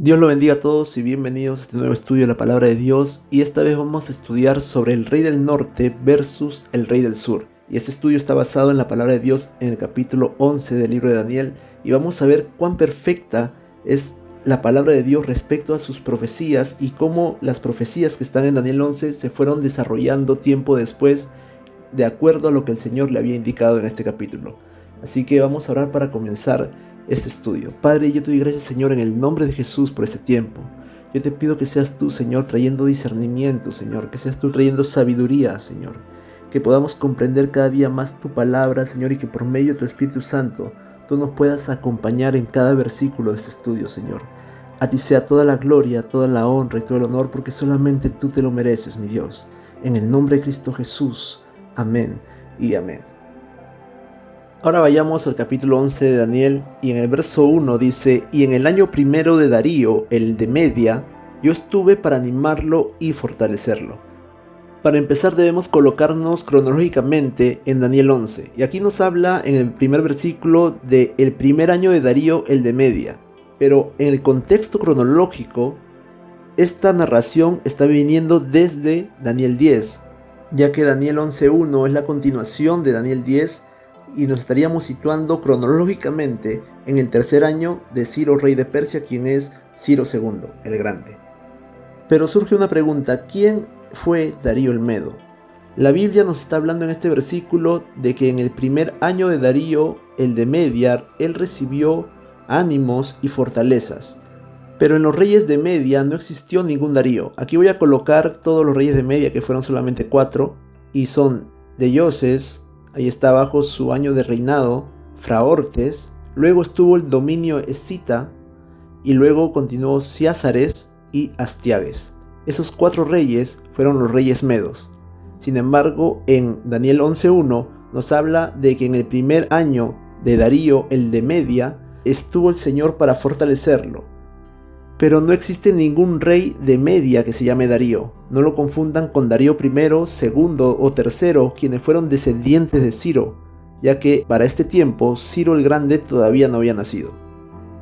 Dios lo bendiga a todos y bienvenidos a este nuevo estudio de la Palabra de Dios, y esta vez vamos a estudiar sobre el rey del norte versus el rey del sur. Y este estudio está basado en la Palabra de Dios en el capítulo 11 del libro de Daniel, y vamos a ver cuán perfecta es la Palabra de Dios respecto a sus profecías y cómo las profecías que están en Daniel 11 se fueron desarrollando tiempo después de acuerdo a lo que el Señor le había indicado en este capítulo. Así que vamos a orar para comenzar este estudio. Padre, yo te doy gracias, Señor, en el nombre de Jesús por este tiempo. Yo te pido que seas tú, Señor, trayendo discernimiento, Señor, que seas tú trayendo sabiduría, Señor, que podamos comprender cada día más tu palabra, Señor, y que por medio de tu Espíritu Santo tú nos puedas acompañar en cada versículo de este estudio, Señor. A ti sea toda la gloria, toda la honra y todo el honor, porque solamente tú te lo mereces, mi Dios. En el nombre de Cristo Jesús. Amén y amén. Ahora vayamos al capítulo 11 de Daniel, y en el verso 1 dice: y en el año primero de Darío, el de Media, yo estuve para animarlo y fortalecerlo. Para empezar debemos colocarnos cronológicamente en Daniel 11, y aquí nos habla en el primer versículo de el primer año de Darío, el de Media. Pero en el contexto cronológico, esta narración está viniendo desde Daniel 10, ya que Daniel 11.1 es la continuación de Daniel 10, y nos estaríamos situando cronológicamente en el tercer año de Ciro, rey de Persia, quien es Ciro II, el Grande. Pero surge una pregunta: ¿quién fue Darío el Medo? La Biblia nos está hablando en este versículo de que en el primer año de Darío, el de Media, él recibió ánimos y fortalezas. Pero en los reyes de Media no existió ningún Darío. Aquí voy a colocar todos los reyes de Media, que fueron solamente 4, y son Deiyoses. Ahí está bajo su año de reinado, Fraortes, luego estuvo el dominio escita, y luego continuó Ciázares y Astiages. Esos 4 reyes fueron los reyes medos. Sin embargo, en Daniel 11.1 nos habla de que en el primer año de Darío, el de Media, estuvo el Señor para fortalecerlo. Pero no existe ningún rey de Media que se llame Darío. No lo confundan con Darío I, segundo o tercero, quienes fueron descendientes de Ciro, ya que para este tiempo Ciro el Grande todavía no había nacido.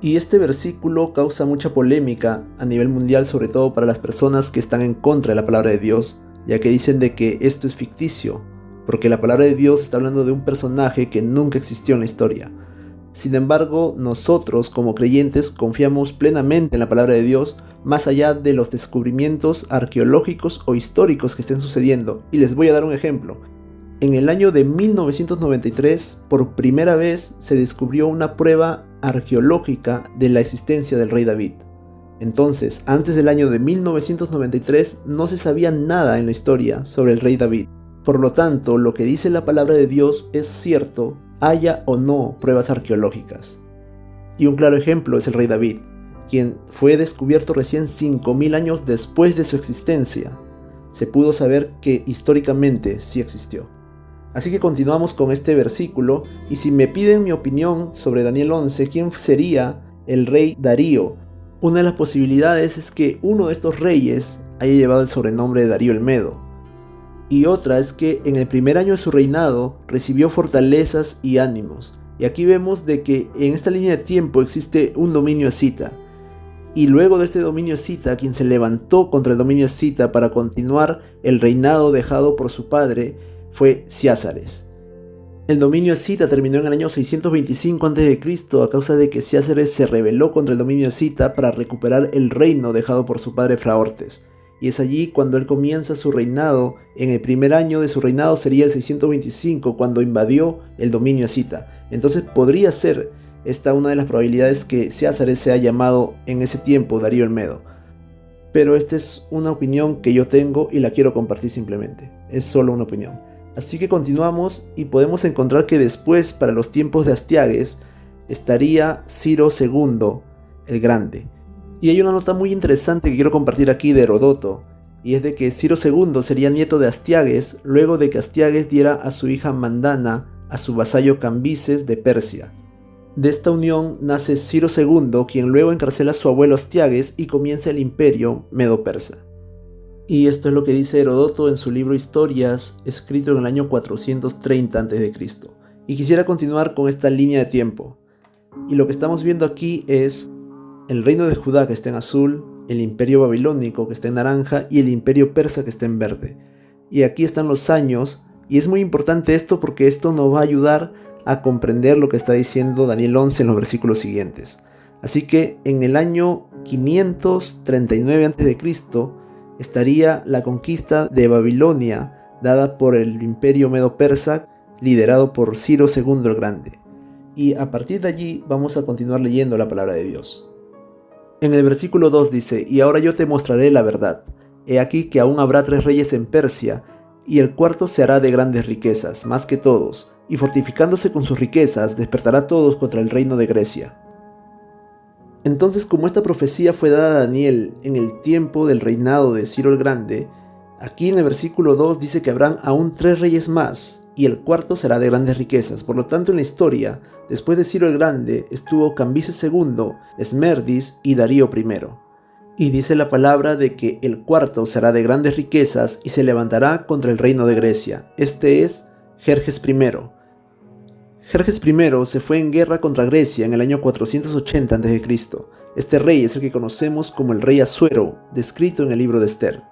Y este versículo causa mucha polémica a nivel mundial, sobre todo para las personas que están en contra de la palabra de Dios, ya que dicen de que esto es ficticio, porque la palabra de Dios está hablando de un personaje que nunca existió en la historia. Sin embargo, nosotros como creyentes confiamos plenamente en la palabra de Dios, más allá de los descubrimientos arqueológicos o históricos que estén sucediendo. Y les voy a dar un ejemplo. En el año de 1993, por primera vez se descubrió una prueba arqueológica de la existencia del rey David. Entonces, antes del año de 1993 no se sabía nada en la historia sobre el rey David. Por lo tanto, lo que dice la palabra de Dios es cierto, haya o no pruebas arqueológicas. Y un claro ejemplo es el rey David, quien fue descubierto recién 5000 años después de su existencia. Se pudo saber que históricamente sí existió. Así que continuamos con este versículo, y si me piden mi opinión sobre Daniel 11, ¿quién sería el rey Darío? Una de las posibilidades es que uno de estos reyes haya llevado el sobrenombre de Darío el Medo. Y otra es que en el primer año de su reinado recibió fortalezas y ánimos. Y aquí vemos de que en esta línea de tiempo existe un dominio escita. Y luego de este dominio escita, quien se levantó contra el dominio escita para continuar el reinado dejado por su padre fue Ciázares. El dominio escita terminó en el año 625 a.C. a causa de que Ciázares se rebeló contra el dominio escita para recuperar el reino dejado por su padre Fraortes. Y es allí cuando él comienza su reinado. En el primer año de su reinado sería el 625, cuando invadió el dominio escita. Entonces podría ser esta una de las probabilidades que Ciázares sea llamado en ese tiempo Darío el Medo. Pero esta es una opinión que yo tengo y la quiero compartir simplemente. Es solo una opinión. Así que continuamos y podemos encontrar que después, para los tiempos de Astiages, estaría Ciro II, el Grande. Y hay una nota muy interesante que quiero compartir aquí de Herodoto, y es de que Ciro II sería nieto de Astiages, luego de que Astiages diera a su hija Mandana a su vasallo Cambises de Persia. De esta unión nace Ciro II, quien luego encarcela a su abuelo Astiages y comienza el imperio medo-persa. Y esto es lo que dice Herodoto en su libro Historias, escrito en el año 430 a.C. Y quisiera continuar con esta línea de tiempo. Y lo que estamos viendo aquí es el reino de Judá que está en azul, el imperio babilónico que está en naranja y el imperio persa que está en verde. Y aquí están los años, y es muy importante esto porque esto nos va a ayudar a comprender lo que está diciendo Daniel 11 en los versículos siguientes. Así que en el año 539 a.C. estaría la conquista de Babilonia dada por el imperio medo-persa liderado por Ciro II el Grande. Y a partir de allí vamos a continuar leyendo la palabra de Dios. En el versículo 2 dice: y ahora yo te mostraré la verdad. He aquí que aún habrá 3 reyes en Persia, y el cuarto se hará de grandes riquezas, más que todos, y fortificándose con sus riquezas, despertará a todos contra el reino de Grecia. Entonces, como esta profecía fue dada a Daniel en el tiempo del reinado de Ciro el Grande, aquí en el versículo 2 dice que habrán aún 3 reyes más, y el cuarto será de grandes riquezas. Por lo tanto, en la historia, después de Ciro el Grande, estuvo Cambises II, Esmerdis y Darío I. Y dice la palabra de que el cuarto será de grandes riquezas y se levantará contra el reino de Grecia. Este es Jerjes I. Jerjes I se fue en guerra contra Grecia en el año 480 a.C. Este rey es el que conocemos como el rey Asuero, descrito en el libro de Esther.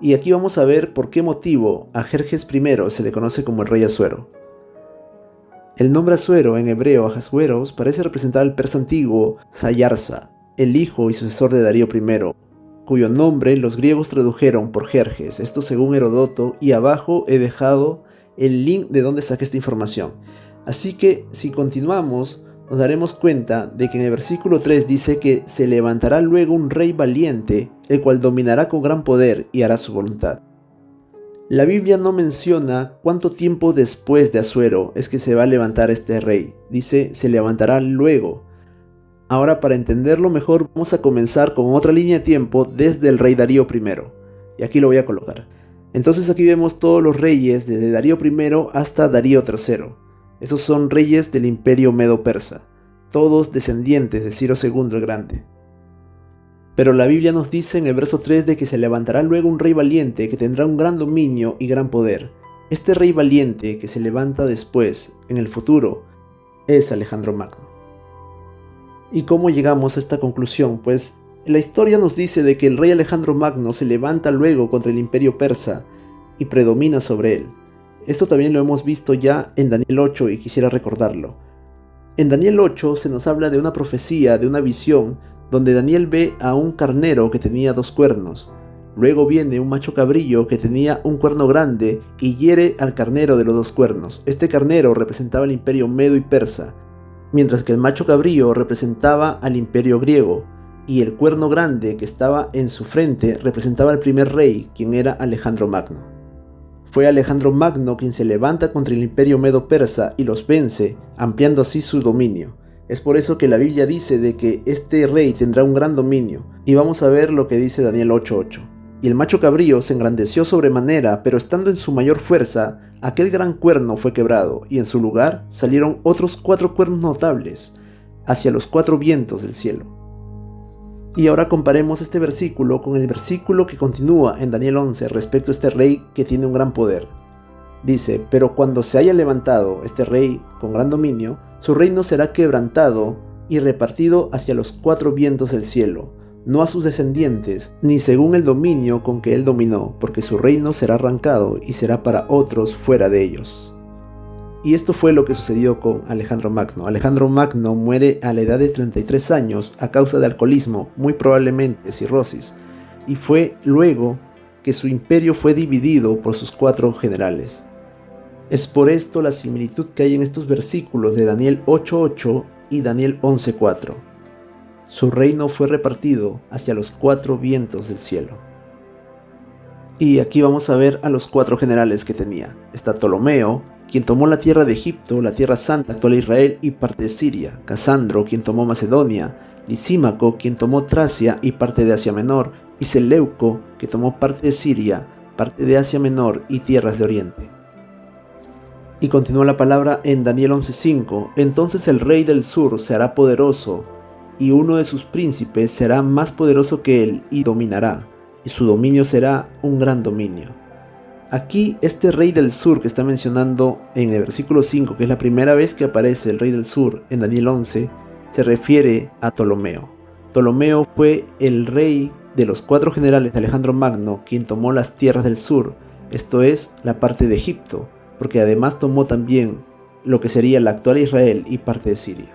Y aquí vamos a ver por qué motivo a Jerjes I se le conoce como el rey Asuero. El nombre Asuero en hebreo, Ahasueros, parece representar al persa antiguo Sayarsa, el hijo y sucesor de Darío I, cuyo nombre los griegos tradujeron por Jerjes, esto según Herodoto, y abajo he dejado el link de donde saqué esta información. Así que si continuamos, nos daremos cuenta de que en el versículo 3 dice que se levantará luego un rey valiente, el cual dominará con gran poder y hará su voluntad. La Biblia no menciona cuánto tiempo después de Asuero es que se va a levantar este rey. Dice, se levantará luego. Ahora, para entenderlo mejor, vamos a comenzar con otra línea de tiempo desde el rey Darío I. Y aquí lo voy a colocar. Entonces aquí vemos todos los reyes desde Darío I hasta Darío III. Estos son reyes del imperio medo-persa, todos descendientes de Ciro II el Grande. Pero la Biblia nos dice en el verso 3 de que se levantará luego un rey valiente que tendrá un gran dominio y gran poder. Este rey valiente que se levanta después, en el futuro, es Alejandro Magno. ¿Y cómo llegamos a esta conclusión? Pues la historia nos dice de que el rey Alejandro Magno se levanta luego contra el imperio persa y predomina sobre él. Esto también lo hemos visto ya en Daniel 8 y quisiera recordarlo. En Daniel 8 se nos habla de una profecía, de una visión, donde Daniel ve a un carnero que tenía 2 cuernos. Luego viene un macho cabrillo que tenía un cuerno grande y hiere al carnero de los 2 cuernos. Este carnero representaba el imperio medo y persa, mientras que el macho cabrillo representaba al imperio griego, y el cuerno grande que estaba en su frente representaba al primer rey, quien era Alejandro Magno. Fue Alejandro Magno quien se levanta contra el imperio medo-persa y los vence, ampliando así su dominio. Es por eso que la Biblia dice de que este rey tendrá un gran dominio, y vamos a ver lo que dice Daniel 8:8. Y el macho cabrío se engrandeció sobremanera, pero estando en su mayor fuerza, aquel gran cuerno fue quebrado, y en su lugar salieron otros 4 cuernos notables, hacia los 4 vientos del cielo. Y ahora comparemos este versículo con el versículo que continúa en Daniel 11 respecto a este rey que tiene un gran poder. Dice, pero cuando se haya levantado este rey con gran dominio, su reino será quebrantado y repartido hacia los 4 vientos del cielo, no a sus descendientes, ni según el dominio con que él dominó, porque su reino será arrancado y será para otros fuera de ellos. Y esto fue lo que sucedió con Alejandro Magno. Alejandro Magno muere a la edad de 33 años a causa de alcoholismo, muy probablemente cirrosis, y fue luego que su imperio fue dividido por sus 4 generales. Es por esto la similitud que hay en estos versículos de Daniel 8:8 y Daniel 11:4. Su reino fue repartido hacia los 4 vientos del cielo. Y aquí vamos a ver a los 4 generales que tenía. Está Ptolomeo, quien tomó la tierra de Egipto, la tierra santa actual de Israel y parte de Siria. Casandro, quien tomó Macedonia. Lisímaco, quien tomó Tracia y parte de Asia Menor. Y Seleuco, que tomó parte de Siria, parte de Asia Menor y tierras de Oriente. Y continúa la palabra en Daniel 11:5. Entonces el rey del sur se hará poderoso, y uno de sus príncipes será más poderoso que él y dominará, y su dominio será un gran dominio. Aquí este rey del sur que está mencionando en el versículo 5, que es la primera vez que aparece el rey del sur en Daniel 11, se refiere a Ptolomeo. Ptolomeo fue el rey de los 4 generales de Alejandro Magno, quien tomó las tierras del sur, esto es, la parte de Egipto, porque además tomó también lo que sería la actual Israel y parte de Siria.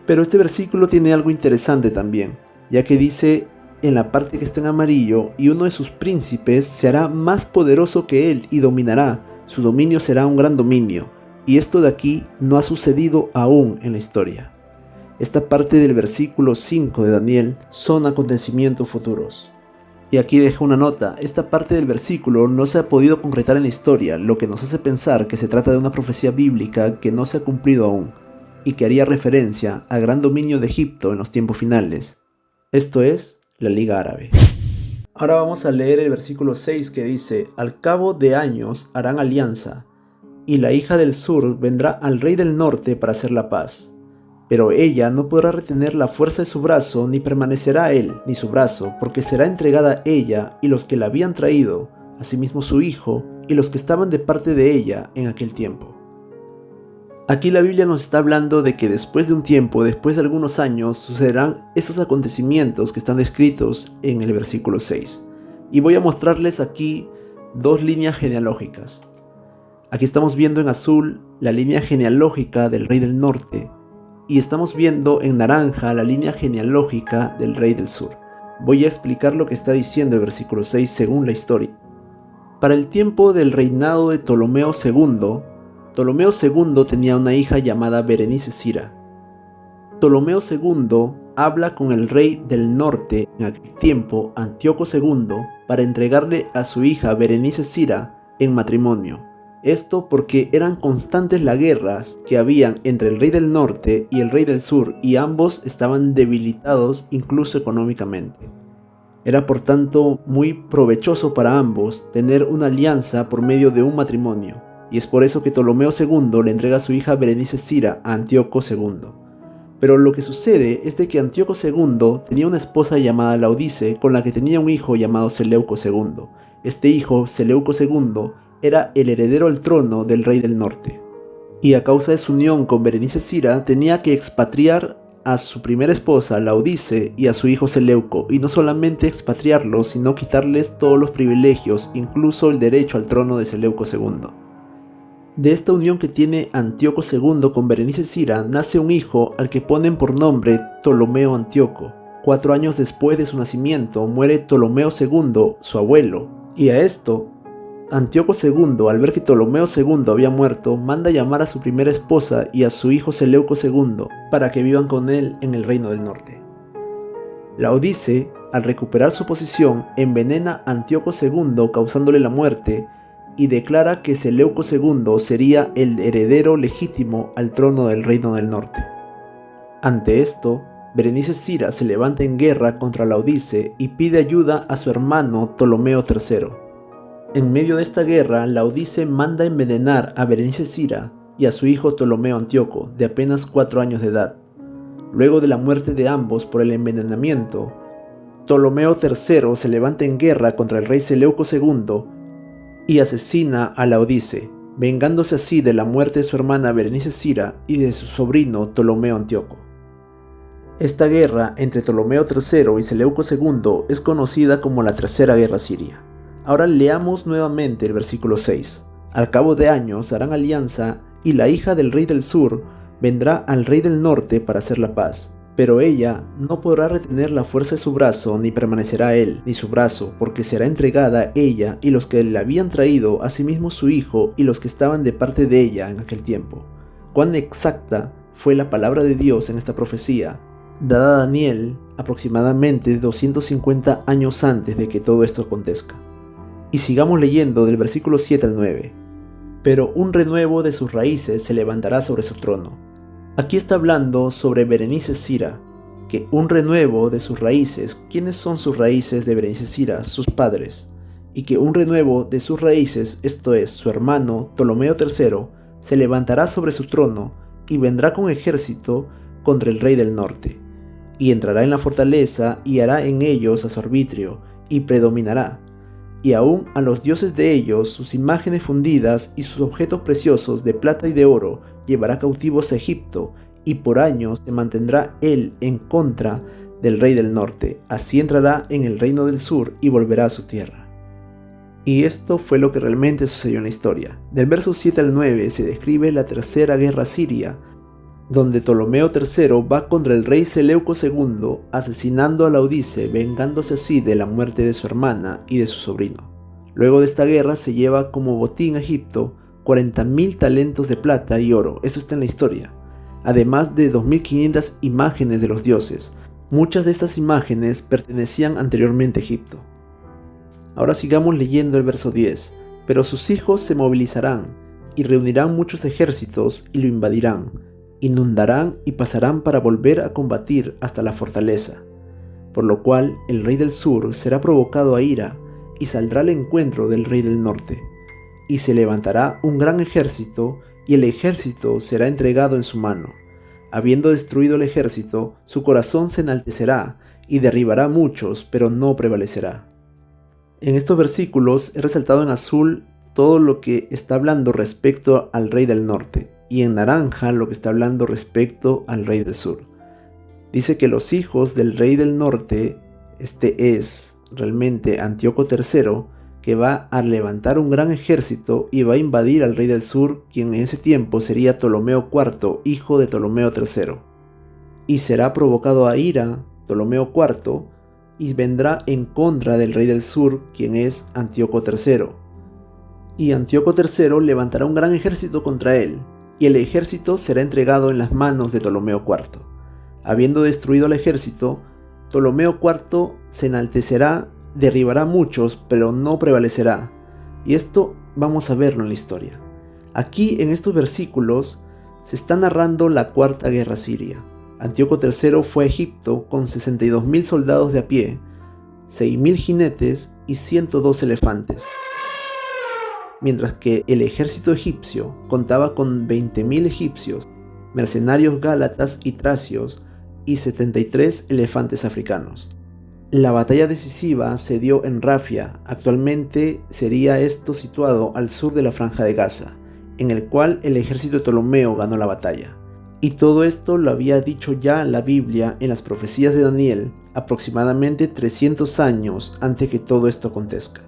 Pero este versículo tiene algo interesante también, ya que dice en la parte que está en amarillo, y uno de sus príncipes se hará más poderoso que él y dominará, su dominio será un gran dominio, y esto de aquí no ha sucedido aún en la historia. Esta parte del versículo 5 de Daniel son acontecimientos futuros. Y aquí dejo una nota, esta parte del versículo no se ha podido concretar en la historia, lo que nos hace pensar que se trata de una profecía bíblica que no se ha cumplido aún, y que haría referencia al gran dominio de Egipto en los tiempos finales, esto es, la Liga Árabe. Ahora vamos a leer el versículo 6 que dice: al cabo de años harán alianza, y la hija del sur vendrá al rey del norte para hacer la paz. Pero ella no podrá retener la fuerza de su brazo, ni permanecerá él, ni su brazo, porque será entregada ella y los que la habían traído, asimismo su hijo, y los que estaban de parte de ella en aquel tiempo. Aquí la Biblia nos está hablando de que después de un tiempo, después de algunos años, sucederán esos acontecimientos que están descritos en el versículo 6. Y voy a mostrarles aquí 2 líneas genealógicas. Aquí estamos viendo en azul la línea genealógica del rey del norte, y estamos viendo en naranja la línea genealógica del rey del sur. Voy a explicar lo que está diciendo el versículo 6 según la historia. Para el tiempo del reinado de Ptolomeo II tenía una hija llamada Berenice Sira. Ptolomeo II habla con el rey del norte en aquel tiempo, Antíoco II, para entregarle a su hija Berenice Sira en matrimonio. Esto porque eran constantes las guerras que habían entre el rey del norte y el rey del sur, y ambos estaban debilitados incluso económicamente. Era por tanto muy provechoso para ambos tener una alianza por medio de un matrimonio, y es por eso que Ptolomeo II le entrega a su hija Berenice Sira a Antíoco II. Pero lo que sucede es de que Antíoco II tenía una esposa llamada Laodice, con la que tenía un hijo llamado Seleuco II. Este hijo, Seleuco II, era el heredero al trono del rey del norte, y a causa de su unión con Berenice Sira tenía que expatriar a su primera esposa Laodice y a su hijo Seleuco, y no solamente expatriarlos, sino quitarles todos los privilegios, incluso el derecho al trono de Seleuco II. De esta unión que tiene Antíoco II con Berenice Sira nace un hijo al que ponen por nombre Ptolomeo Antíoco. 4 años después de su nacimiento muere Ptolomeo II, su abuelo, y a esto Antíoco II, al ver que Ptolomeo II había muerto, manda llamar a su primera esposa y a su hijo Seleuco II para que vivan con él en el reino del norte. Laodice, al recuperar su posición, envenena a Antíoco II causándole la muerte y declara que Seleuco II sería el heredero legítimo al trono del reino del norte. Ante esto, Berenice Sira se levanta en guerra contra Laodice y pide ayuda a su hermano Ptolomeo III. En medio de esta guerra, Laodice manda envenenar a Berenice Sira y a su hijo Ptolomeo Antíoco, de apenas 4 años de edad. Luego de la muerte de ambos por el envenenamiento, Ptolomeo III se levanta en guerra contra el rey Seleuco II y asesina a Laodice, vengándose así de la muerte de su hermana Berenice Sira y de su sobrino Ptolomeo Antíoco. Esta guerra entre Ptolomeo III y Seleuco II es conocida como la Tercera Guerra Siria. Ahora leamos nuevamente el versículo 6. Al cabo de años harán alianza y la hija del rey del sur vendrá al rey del norte para hacer la paz. Pero ella no podrá retener la fuerza de su brazo, ni permanecerá él, ni su brazo, porque será entregada ella y los que le habían traído, asimismo su hijo y los que estaban de parte de ella en aquel tiempo. Cuán exacta fue la palabra de Dios en esta profecía, dada a Daniel aproximadamente 250 años antes de que todo esto acontezca. Y sigamos leyendo del versículo 7 al 9. Pero un renuevo de sus raíces se levantará sobre su trono. Aquí está hablando sobre Berenice Sira, que un renuevo de sus raíces, ¿quiénes son sus raíces de Berenice Sira? Sus padres. Y que un renuevo de sus raíces, esto es, su hermano Ptolomeo III, se levantará sobre su trono y vendrá con ejército contra el rey del norte. Y entrará en la fortaleza y hará en ellos a su arbitrio, y predominará. Y aún a los dioses de ellos, sus imágenes fundidas y sus objetos preciosos de plata y de oro, llevará cautivos a Egipto, y por años se mantendrá él en contra del rey del norte, así entrará en el reino del sur y volverá a su tierra. Y esto fue lo que realmente sucedió en la historia. Del verso 7 al 9 se describe la tercera guerra siria, donde Ptolomeo III va contra el rey Seleuco II, asesinando a Laodice, vengándose así de la muerte de su hermana y de su sobrino. Luego de esta guerra se lleva como botín a Egipto 40.000 talentos de plata y oro, eso está en la historia, además de 2.500 imágenes de los dioses. Muchas de estas imágenes pertenecían anteriormente a Egipto. Ahora sigamos leyendo el verso 10. Pero sus hijos se movilizarán y reunirán muchos ejércitos y lo invadirán, inundarán y pasarán para volver a combatir hasta la fortaleza. Por lo cual el rey del sur será provocado a ira y saldrá al encuentro del rey del norte. Y se levantará un gran ejército y el ejército será entregado en su mano. Habiendo destruido el ejército, su corazón se enaltecerá y derribará muchos, pero no prevalecerá. En estos versículos he resaltado en azul todo lo que está hablando respecto al rey del norte y en naranja lo que está hablando respecto al rey del sur. Dice que los hijos del rey del norte, este es realmente Antíoco III, que va a levantar un gran ejército y va a invadir al rey del sur, quien en ese tiempo sería Ptolomeo IV, hijo de Ptolomeo III. Y será provocado a ira Ptolomeo IV, y vendrá en contra del rey del sur, quien es Antíoco III. Y Antíoco III levantará un gran ejército contra él, y el ejército será entregado en las manos de Ptolomeo IV. Habiendo destruido el ejército, Ptolomeo IV se enaltecerá, derribará muchos, pero no prevalecerá. Y esto vamos a verlo en la historia. Aquí en estos versículos se está narrando la cuarta guerra siria. Antíoco III fue a Egipto con 62.000 soldados de a pie, 6.000 jinetes y 102 elefantes, mientras que el ejército egipcio contaba con 20.000 egipcios, mercenarios gálatas y tracios y 73 elefantes africanos. La batalla decisiva se dio en Rafia, actualmente sería esto situado al sur de la Franja de Gaza, en el cual el ejército de Ptolomeo ganó la batalla. Y todo esto lo había dicho ya la Biblia en las profecías de Daniel, aproximadamente 300 años antes que todo esto acontezca.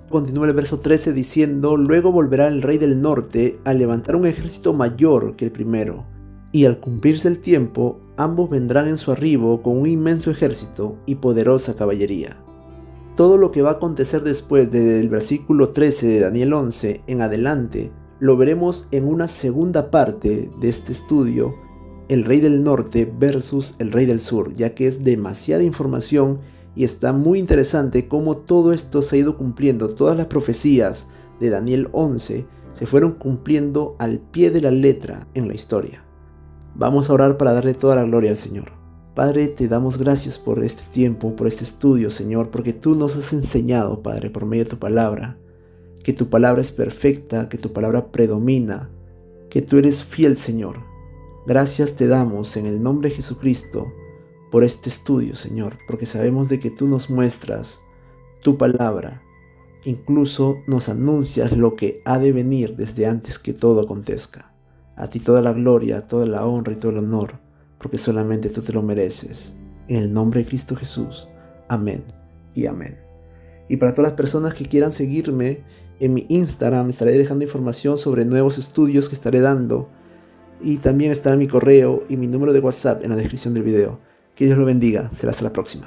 Continúa el verso 13 diciendo: luego volverá el rey del norte a levantar un ejército mayor que el primero, y al cumplirse el tiempo, ambos vendrán en su arribo con un inmenso ejército y poderosa caballería. Todo lo que va a acontecer después del versículo 13 de Daniel 11 en adelante, lo veremos en una segunda parte de este estudio, el rey del norte versus el rey del sur, ya que es demasiada información y está muy interesante cómo todo esto se ha ido cumpliendo. Todas las profecías de Daniel 11 se fueron cumpliendo al pie de la letra en la historia. Vamos a orar para darle toda la gloria al Señor. Padre, te damos gracias por este tiempo, por este estudio, Señor, porque tú nos has enseñado, Padre, por medio de tu palabra, que tu palabra es perfecta, que tu palabra predomina, que tú eres fiel, Señor. Gracias te damos en el nombre de Jesucristo por este estudio, Señor, porque sabemos de que tú nos muestras tu palabra, incluso nos anuncias lo que ha de venir desde antes que todo acontezca. A ti toda la gloria, toda la honra y todo el honor, porque solamente tú te lo mereces. En el nombre de Cristo Jesús. Amén y amén. Y para todas las personas que quieran seguirme, en mi Instagram estaré dejando información sobre nuevos estudios que estaré dando. Y también estará mi correo y mi número de WhatsApp en la descripción del video. Que Dios lo bendiga. Será hasta la próxima.